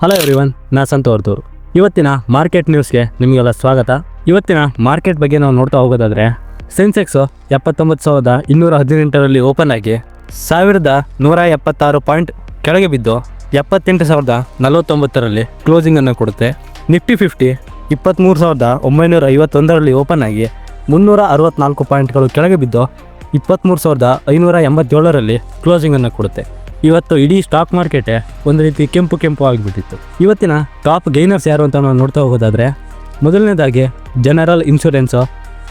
Hello everyone, ನಾ ಸಂತೋರ್ದವರು. ಇವತ್ತಿನ market ನ್ಯೂಸ್ಗೆ ನಿಮಗೆಲ್ಲ ಸ್ವಾಗತ. ಇವತ್ತಿನ ಮಾರ್ಕೆಟ್ ಬಗ್ಗೆ ನಾವು ನೋಡ್ತಾ ಹೋಗೋದಾದ್ರೆ, ಸೆನ್ಸೆಕ್ಸ್ 79,218ರಲ್ಲಿ ಓಪನ್ ಆಗಿ 1,176 ಪಾಯಿಂಟ್ ಕೆಳಗೆ ಬಿದ್ದು 78,049ರಲ್ಲಿ ಕ್ಲೋಸಿಂಗ್ ಅನ್ನು ಕೊಡುತ್ತೆ. ನಿಫ್ಟಿ 50 23,951ರಲ್ಲಿ ಓಪನ್ ಆಗಿ 364 ಪಾಯಿಂಟ್ಗಳು ಕೆಳಗೆ ಬಿದ್ದು 23,587ರಲ್ಲಿ ಕ್ಲೋಸಿಂಗ್ ಅನ್ನು ಕೊಡುತ್ತೆ. ಇವತ್ತು ಇಡೀ ಸ್ಟಾಕ್ ಮಾರ್ಕೆಟೇ ಒಂದು ರೀತಿ ಕೆಂಪು ಆಗಿಬಿಟ್ಟಿತ್ತು. ಇವತ್ತಿನ ಟಾಪ್ ಗೈನರ್ಸ್ ಯಾರು ಅಂತ ನಾವು ನೋಡ್ತಾ ಹೋಗೋದಾದರೆ, ಮೊದಲನೇದಾಗಿ ಜನರಲ್ ಇನ್ಶೂರೆನ್ಸು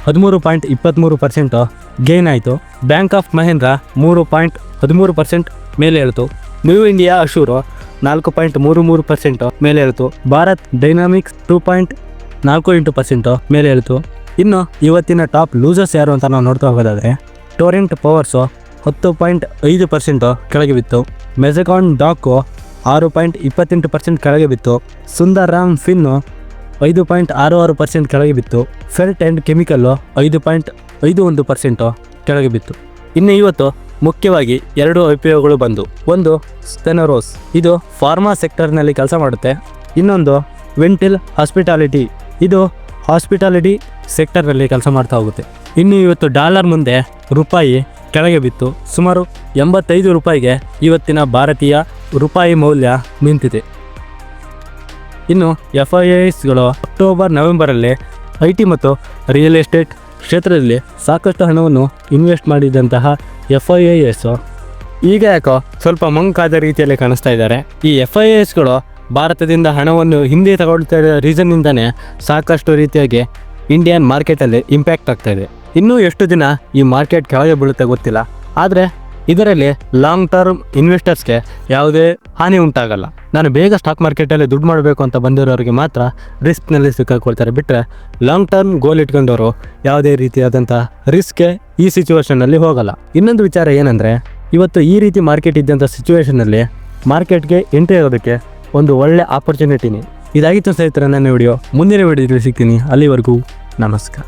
13.23% ಗೈನ್ ಆಯಿತು. ಬ್ಯಾಂಕ್ ಆಫ್ ಮಹೇಂದ್ರ 3.13% ಮೇಲೆ ಇಳಿತು. ನ್ಯೂ ಇಂಡಿಯಾ ಅಶೂರು 4.33% ಮೇಲೆ ಇಳಿತು. ಭಾರತ್ ಡೈನಾಮಿಕ್ಸ್ 2.48% ಮೇಲೆ ಇಳಿತು. ಇನ್ನು ಇವತ್ತಿನ ಟಾಪ್ ಲೂಸರ್ಸ್ ಯಾರು ಅಂತ ನಾವು ನೋಡ್ತಾ ಹೋಗೋದಾದರೆ, ಟೊರೆಂಟ್ ಪವರ್ಸು 10.5% ಕೆಳಗೆ ಬಿತ್ತು. ಮೆಜೆಕಾನ್ ಡಾಕು 6.28% ಕೆಳಗೆ ಬಿತ್ತು. ಸುಂದರ್ರಾಮ್ ಫಿನ್ನು 5.66% ಕೆಳಗೆ ಬಿತ್ತು. ಫೆಲ್ಟ್ ಆ್ಯಂಡ್ ಕೆಮಿಕಲ್ಲು 5.51% ಕೆಳಗೆ ಬಿತ್ತು. ಇನ್ನು ಇವತ್ತು ಮುಖ್ಯವಾಗಿ 2 IPOಗಳು ಬಂದು, ಒಂದು ಸ್ಟೆನರೋಸ್, ಇದು ಫಾರ್ಮಾ ಸೆಕ್ಟರ್ನಲ್ಲಿ ಕೆಲಸ ಮಾಡುತ್ತೆ. ಇನ್ನೊಂದು ವೆಂಟಿಲ್ ಹಾಸ್ಪಿಟಾಲಿಟಿ, ಇದು ಹಾಸ್ಪಿಟಾಲಿಟಿ ಸೆಕ್ಟರ್ನಲ್ಲಿ ಕೆಲಸ ಮಾಡ್ತಾ ಹೋಗುತ್ತೆ. ಇನ್ನು ಇವತ್ತು ಡಾಲರ್ ಮುಂದೆ ರೂಪಾಯಿ ಕೆಳಗೆ ಬಿತ್ತು. ಸುಮಾರು 85 ರೂಪಾಯಿಗೆ ಇವತ್ತಿನ ಭಾರತೀಯ ರೂಪಾಯಿ ಮೌಲ್ಯ ನಿಂತಿದೆ. ಇನ್ನು FIIsಗಳು ಅಕ್ಟೋಬರ್-ನವೆಂಬರಲ್ಲಿ IT ಮತ್ತು ರಿಯಲ್ ಎಸ್ಟೇಟ್ ಕ್ಷೇತ್ರದಲ್ಲಿ ಸಾಕಷ್ಟು ಹಣವನ್ನು ಇನ್ವೆಸ್ಟ್ ಮಾಡಿದಂತಹ FIIs ಈಗ ಯಾಕೋ ಸ್ವಲ್ಪ ಮಂಕಾದ ರೀತಿಯಲ್ಲಿ ಕಾಣಿಸ್ತಾ ಇದ್ದಾರೆ. ಈ FIIsಗಳು ಭಾರತದಿಂದ ಹಣವನ್ನು ಹಿಂದೆ ತಗೊಳ್ತಾ ಇರೋ ರೀಸನ್ನಿಂದನೇ ಸಾಕಷ್ಟು ರೀತಿಯಾಗಿ ಇಂಡಿಯನ್ ಮಾರ್ಕೆಟಲ್ಲಿ ಇಂಪ್ಯಾಕ್ಟ್ ಆಗ್ತಾ ಇದೆ. ಇನ್ನೂ ಎಷ್ಟು ದಿನ ಈ ಮಾರ್ಕೆಟ್ ಕೆಳಗೆ ಬೀಳುತ್ತೆ ಗೊತ್ತಿಲ್ಲ. ಆದರೆ ಇದರಲ್ಲಿ ಲಾಂಗ್ ಟರ್ಮ್ ಇನ್ವೆಸ್ಟರ್ಸ್ಗೆ ಯಾವುದೇ ಹಾನಿ ಉಂಟಾಗಲ್ಲ. ನಾನು ಬೇಗ ಸ್ಟಾಕ್ ಮಾರ್ಕೆಟಲ್ಲಿ ದುಡ್ಡು ಮಾಡಬೇಕು ಅಂತ ಬಂದಿರೋರಿಗೆ ಮಾತ್ರ ರಿಸ್ಕ್ನಲ್ಲಿ ಸಿಕ್ಕಾಕೊಳ್ತಾರೆ. ಬಿಟ್ಟರೆ ಲಾಂಗ್ ಟರ್ಮ್ ಗೋಲ್ ಇಟ್ಕೊಂಡವರು ಯಾವುದೇ ರೀತಿಯಾದಂಥ ರಿಸ್ಕ್ಗೆ ಈ ಸಿಚುವೇಷನ್ನಲ್ಲಿ ಹೋಗಲ್ಲ. ಇನ್ನೊಂದು ವಿಚಾರ ಏನಂದರೆ, ಇವತ್ತು ಈ ರೀತಿ ಮಾರ್ಕೆಟ್ ಇದ್ದಂಥ ಸಿಚುವೇಷನ್ನಲ್ಲಿ ಮಾರ್ಕೆಟ್ಗೆ ಎಂಟ್ರಿ ಆಗೋದಕ್ಕೆ ಒಂದು ಒಳ್ಳೆ ಆಪರ್ಚುನಿಟಿನಿ. ಇದಾಗಿತ್ತು ಸ್ನೇಹಿತರೆ ನನ್ನ ವಿಡಿಯೋ. ಮುಂದಿನ ವಿಡಿಯೋದಲ್ಲಿ ಸಿಗ್ತೀನಿ. ಅಲ್ಲಿವರೆಗೂ ನಮಸ್ಕಾರ.